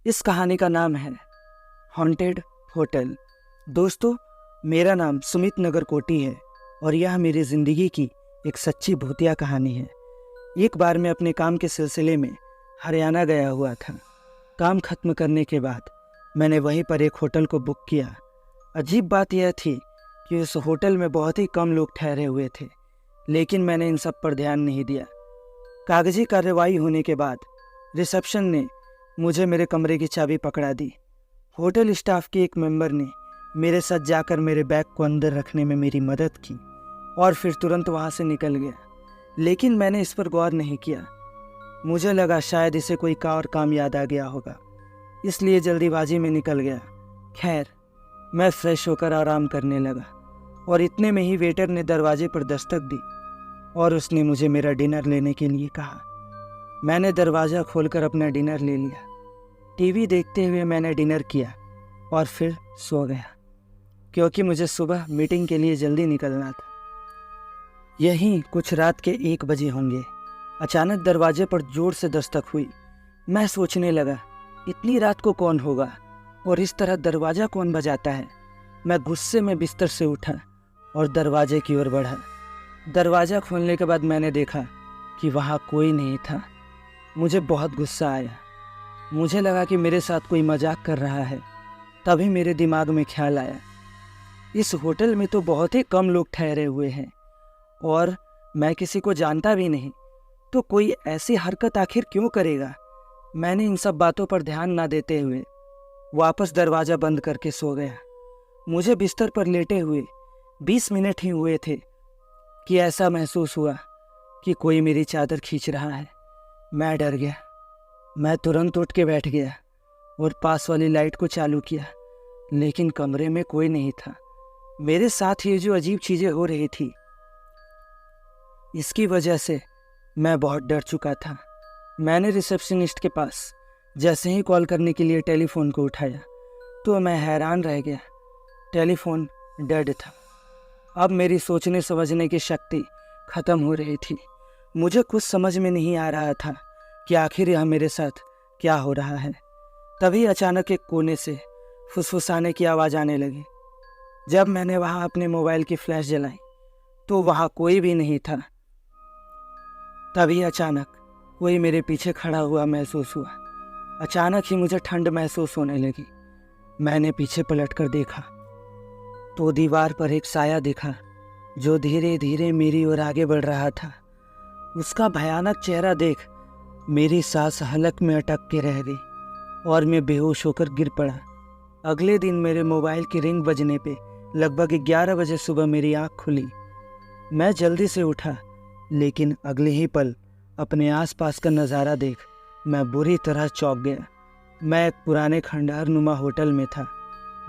इस कहानी का नाम है हॉन्टेड होटल। दोस्तों, मेरा नाम सुमित नगरकोटी है और यह मेरी ज़िंदगी की एक सच्ची भूतिया कहानी है। एक बार मैं अपने काम के सिलसिले में हरियाणा गया हुआ था। काम खत्म करने के बाद मैंने वहीं पर एक होटल को बुक किया। अजीब बात यह थी कि उस होटल में बहुत ही कम लोग ठहरे हुए थे, लेकिन मैंने इन सब पर ध्यान नहीं दिया। कागजी कार्रवाई होने के बाद रिसेप्शन ने मुझे मेरे कमरे की चाबी पकड़ा दी। होटल स्टाफ के एक मेंबर ने मेरे साथ जाकर मेरे बैग को अंदर रखने में मेरी मदद की और फिर तुरंत वहाँ से निकल गया। लेकिन मैंने इस पर गौर नहीं किया। मुझे लगा शायद इसे कोई और काम याद आ गया होगा, इसलिए जल्दीबाजी में निकल गया। खैर, मैं फ्रेश होकर आराम करने लगा और इतने में ही वेटर ने दरवाजे पर दस्तक दी और उसने मुझे मेरा डिनर लेने के लिए कहा। मैंने दरवाज़ा खोलकर अपना डिनर ले लिया। टीवी देखते हुए मैंने डिनर किया और फिर सो गया, क्योंकि मुझे सुबह मीटिंग के लिए जल्दी निकलना था। यहीं कुछ रात के 1 बजे होंगे। अचानक दरवाजे पर जोर से दस्तक हुई। मैं सोचने लगा, इतनी रात को कौन होगा और इस तरह दरवाज़ा कौन बजाता है। मैं गुस्से में बिस्तर से उठा और दरवाजे की ओर बढ़ा। दरवाज़ा खोलने के बाद मैंने देखा कि वहाँ कोई नहीं था। मुझे बहुत गुस्सा आया। मुझे लगा कि मेरे साथ कोई मजाक कर रहा है। तभी मेरे दिमाग में ख्याल आया, इस होटल में तो बहुत ही कम लोग ठहरे हुए हैं और मैं किसी को जानता भी नहीं, तो कोई ऐसी हरकत आखिर क्यों करेगा। मैंने इन सब बातों पर ध्यान ना देते हुए वापस दरवाज़ा बंद करके सो गया। मुझे बिस्तर पर लेटे हुए 20 मिनट ही हुए थे कि ऐसा महसूस हुआ कि कोई मेरी चादर खींच रहा है। मैं डर गया। मैं तुरंत उठ के बैठ गया और पास वाली लाइट को चालू किया, लेकिन कमरे में कोई नहीं था। मेरे साथ ये जो अजीब चीज़ें हो रही थी, इसकी वजह से मैं बहुत डर चुका था। मैंने रिसेप्शनिस्ट के पास जैसे ही कॉल करने के लिए टेलीफोन को उठाया तो मैं हैरान रह गया। टेलीफोन डेड था। अब मेरी सोचने समझने की शक्ति ख़त्म हो रही थी। मुझे कुछ समझ में नहीं आ रहा था कि आखिर यह मेरे साथ क्या हो रहा है। तभी अचानक एक कोने से फुसफुसाने की आवाज़ आने लगी। जब मैंने वहाँ अपने मोबाइल की फ्लैश जलाई तो वहाँ कोई भी नहीं था। तभी अचानक कोई मेरे पीछे खड़ा हुआ महसूस हुआ। अचानक ही मुझे ठंड महसूस होने लगी। मैंने पीछे पलट कर देखा तो दीवार पर एक साया दिखा जो धीरे धीरे मेरी ओर आगे बढ़ रहा था। उसका भयानक चेहरा देख मेरी सांस हलक में अटक के रह गई और मैं बेहोश होकर गिर पड़ा। अगले दिन मेरे मोबाइल की रिंग बजने पे लगभग 11 बजे सुबह मेरी आँख खुली। मैं जल्दी से उठा, लेकिन अगले ही पल अपने आसपास का नज़ारा देख मैं बुरी तरह चौंक गया। मैं एक पुराने खंडहर नुमा होटल में था,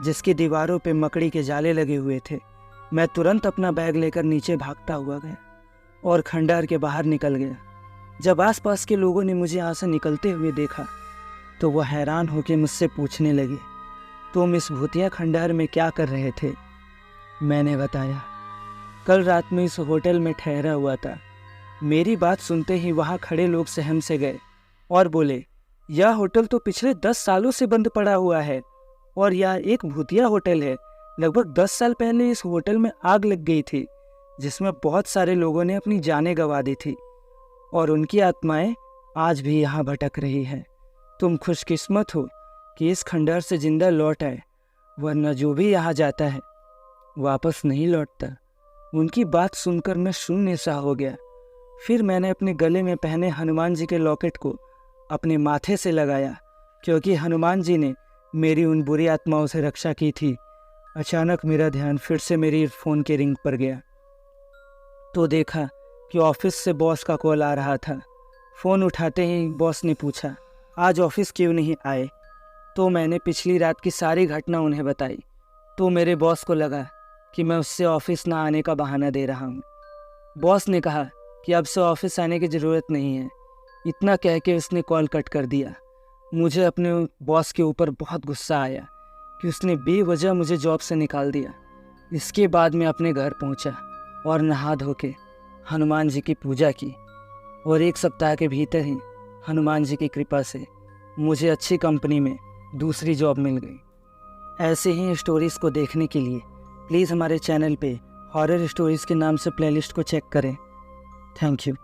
जिसकी दीवारों पे मकड़ी के जाले लगे हुए थे। मैं तुरंत अपना बैग लेकर नीचे भागता हुआ गया और खंडहर के बाहर निकल गया। जब आसपास के लोगों ने मुझे यहाँ से निकलते हुए देखा तो वह हैरान होकर मुझसे पूछने लगे, तुम इस भूतिया खंडहर में क्या कर रहे थे। मैंने बताया, कल रात में इस होटल में ठहरा हुआ था। मेरी बात सुनते ही वहाँ खड़े लोग सहम से गए और बोले, यह होटल तो पिछले 10 सालों से बंद पड़ा हुआ है और यह एक भूतिया होटल है। लगभग 10 साल पहले इस होटल में आग लग गई थी, जिसमें बहुत सारे लोगों ने अपनी जानें गंवा दी थी और उनकी आत्माएं आज भी यहाँ भटक रही है। तुम खुशकिस्मत हो कि इस खंडहर से जिंदा लौट आए, वरना जो भी यहाँ जाता है वापस नहीं लौटता। उनकी बात सुनकर मैं शून्य सा हो गया। फिर मैंने अपने गले में पहने हनुमान जी के लॉकेट को अपने माथे से लगाया, क्योंकि हनुमान जी ने मेरी उन बुरी आत्माओं से रक्षा की थी। अचानक मेरा ध्यान फिर से मेरी फ़ोन के रिंग पर गया तो देखा कि ऑफिस से बॉस का कॉल आ रहा था। फ़ोन उठाते ही बॉस ने पूछा, आज ऑफिस क्यों नहीं आए। तो मैंने पिछली रात की सारी घटना उन्हें बताई। तो मेरे बॉस को लगा कि मैं उससे ऑफिस ना आने का बहाना दे रहा हूँ। बॉस ने कहा कि अब से ऑफिस आने की ज़रूरत नहीं है। इतना कह के उसने कॉल कट कर दिया। मुझे अपने बॉस के ऊपर बहुत गुस्सा आया कि उसने बेवजह मुझे जॉब से निकाल दिया। इसके बाद मैं अपने घर पहुंचा और नहा धो के हनुमान जी की पूजा की और 1 सप्ताह के भीतर ही हनुमान जी की कृपा से मुझे अच्छी कंपनी में दूसरी जॉब मिल गई। ऐसे ही स्टोरीज़ को देखने के लिए प्लीज़ हमारे चैनल पे हॉरर स्टोरीज़ के नाम से प्लेलिस्ट को चेक करें। Thank you.